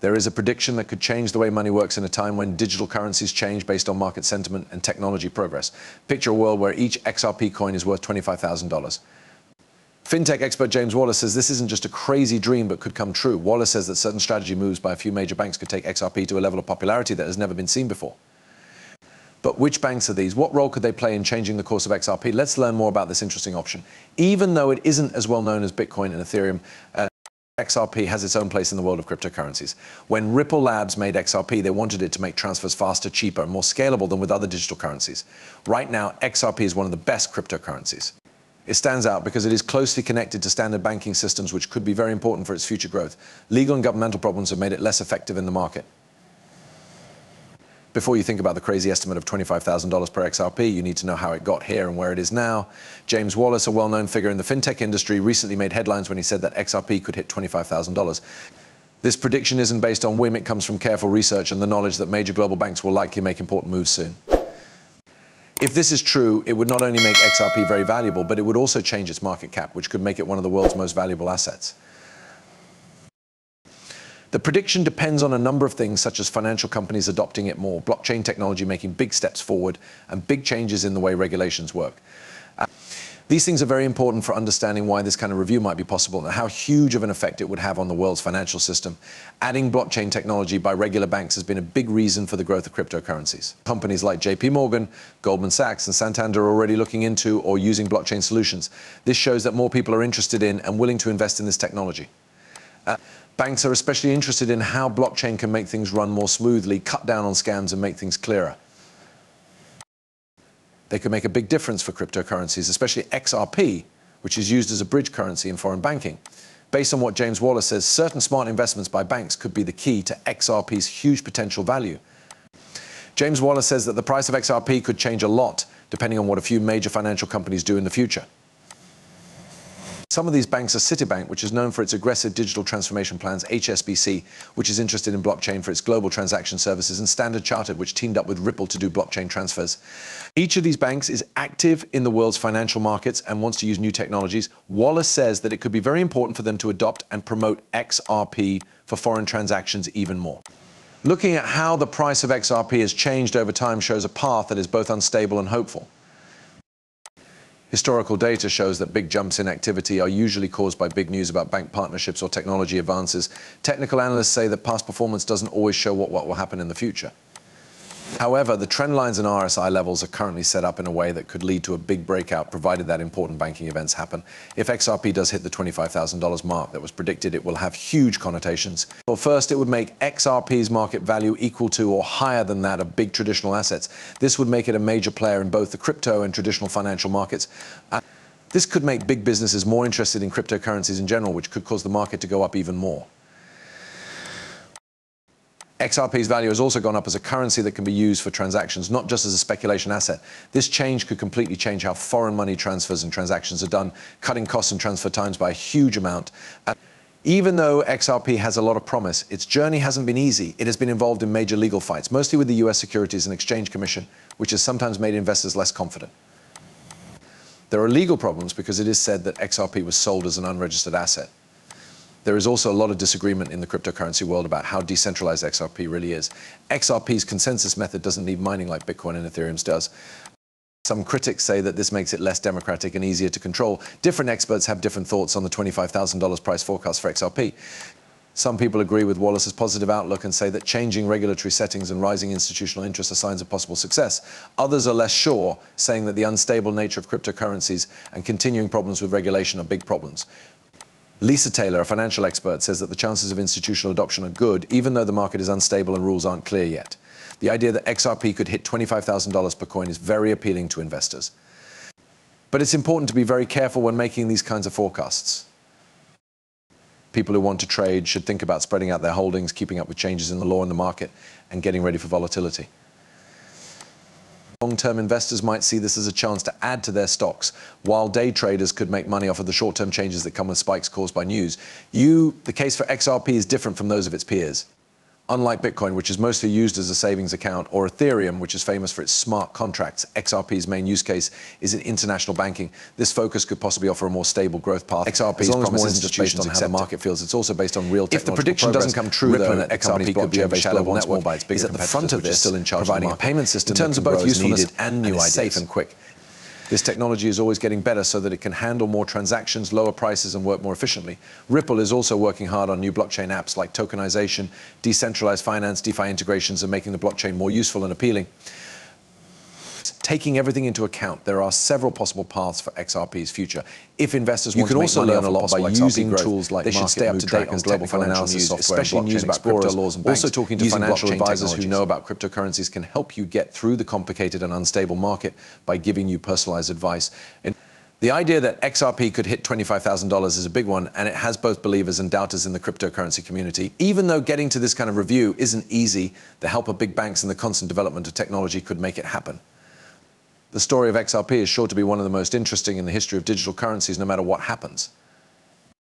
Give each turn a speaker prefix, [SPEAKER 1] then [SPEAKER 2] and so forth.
[SPEAKER 1] There is a prediction that could change the way money works in a time when digital currencies change based on market sentiment and technology progress. Picture a world where each XRP coin is worth $25,000. Fintech expert James Wallace says this isn't just a crazy dream but could come true. Wallace says that certain strategy moves by a few major banks could take XRP to a level of popularity that has never been seen before. But which banks are these? What role could they play in changing the course of XRP? Let's learn more about this interesting option. Even though it isn't as well known as Bitcoin and Ethereum, XRP has its own place in the world of cryptocurrencies. When Ripple Labs made XRP, they wanted it to make transfers faster, cheaper, and more scalable than with other digital currencies. Right now, XRP is one of the best cryptocurrencies. It stands out because it is closely connected to standard banking systems, which could be very important for its future growth. Legal and governmental problems have made it less effective in the market. Before you think about the crazy estimate of $25,000 per XRP, you need to know how it got here and where it is now. James Wallace, a well-known figure in the fintech industry, recently made headlines when he said that XRP could hit $25,000. This prediction isn't based on whim, it comes from careful research and the knowledge that major global banks will likely make important moves soon. If this is true, it would not only make XRP very valuable, but it would also change its market cap, which could make it one of the world's most valuable assets. The prediction depends on a number of things, such as financial companies adopting it more, blockchain technology making big steps forward, and big changes in the way regulations work. These things are very important for understanding why this kind of review might be possible and how huge of an effect it would have on the world's financial system. Adding blockchain technology by regular banks has been a big reason for the growth of cryptocurrencies. Companies like JP, Goldman Sachs, and Santander are already looking into or using blockchain solutions. This shows that more people are interested in and willing to invest in this technology. Banks are especially interested in how blockchain can make things run more smoothly, cut down on scams, and make things clearer. They could make a big difference for cryptocurrencies, especially XRP, which is used as a bridge currency in foreign banking. Based on what James Wallace says, certain smart investments by banks could be the key to XRP's huge potential value. James Wallace says that the price of XRP could change a lot, depending on what a few major financial companies do in the future. Some of these banks are Citibank, which is known for its aggressive digital transformation plans, HSBC, which is interested in blockchain for its global transaction services, and Standard Chartered, which teamed up with Ripple to do blockchain transfers. Each of these banks is active in the world's financial markets and wants to use new technologies. Wallace says that it could be very important for them to adopt and promote XRP for foreign transactions even more. Looking at how the price of XRP has changed over time shows a path that is both unstable and hopeful. Historical data shows that big jumps in activity are usually caused by big news about bank partnerships or technology advances. Technical analysts say that past performance doesn't always show what will happen in the future. However, the trend lines and RSI levels are currently set up in a way that could lead to a big breakout, provided that important banking events happen. If XRP does hit the $25,000 mark that was predicted, it will have huge connotations. Well, first, it would make XRP's market value equal to or higher than that of big traditional assets. This would make it a major player in both the crypto and traditional financial markets. This could make big businesses more interested in cryptocurrencies in general, which could cause the market to go up even more. XRP's value has also gone up as a currency that can be used for transactions, not just as a speculation asset. This change could completely change how foreign money transfers and transactions are done, cutting costs and transfer times by a huge amount. Even though XRP has a lot of promise, its journey hasn't been easy. It has been involved in major legal fights, mostly with the US Securities and Exchange Commission, which has sometimes made investors less confident. There are legal problems because it is said that XRP was sold as an unregistered asset. There is also a lot of disagreement in the cryptocurrency world about how decentralized XRP really is. XRP's consensus method doesn't need mining like Bitcoin and Ethereum's does. Some critics say that this makes it less democratic and easier to control. Different experts have different thoughts on the $25,000 price forecast for XRP. Some people agree with Wallace's positive outlook and say that changing regulatory settings and rising institutional interest are signs of possible success. Others are less sure, saying that the unstable nature of cryptocurrencies and continuing problems with regulation are big problems. Lisa Taylor, a financial expert, says that the chances of institutional adoption are good, even though the market is unstable and rules aren't clear yet. The idea that XRP could hit $25,000 per coin is very appealing to investors. But it's important to be very careful when making these kinds of forecasts. People who want to trade should think about spreading out their holdings, keeping up with changes in the law and the market, and getting ready for volatility. Long-term investors might see this as a chance to add to their stocks, while day traders could make money off of the short-term changes that come with spikes caused by news. The case for XRP is different from those of its peers. Unlike Bitcoin, which is mostly used as a savings account, or Ethereum, which is famous for its smart contracts, XRP's main use case is in international banking. This focus could possibly offer a more stable growth path. XRP's promise isn't just based on how the market feels, it's also based on real technological progress. If the prediction doesn't come true, though, XRP could be a shallow network by its bigger competitors, which is still in charge, providing a payment system in terms of both usefulness and new ideas, safe and quick. This technology is always getting better so that it can handle more transactions, lower prices, and work more efficiently. Ripple is also working hard on new blockchain apps like tokenization, decentralized finance, DeFi integrations, and making the blockchain more useful and appealing. Taking everything into account, there are several possible paths for XRP's future. If investors want to make money learn a lot by using tools like they should stay up to date on global financial news, especially news about crypto laws and banks. Also, talking to financial advisors who know about cryptocurrencies can help you get through the complicated and unstable market by giving you personalized advice. The idea that XRP could hit $25,000 is a big one, and it has both believers and doubters in the cryptocurrency community. Even though getting to this kind of review isn't easy, the help of big banks and the constant development of technology could make it happen. The story of XRP is sure to be one of the most interesting in the history of digital currencies, no matter what happens.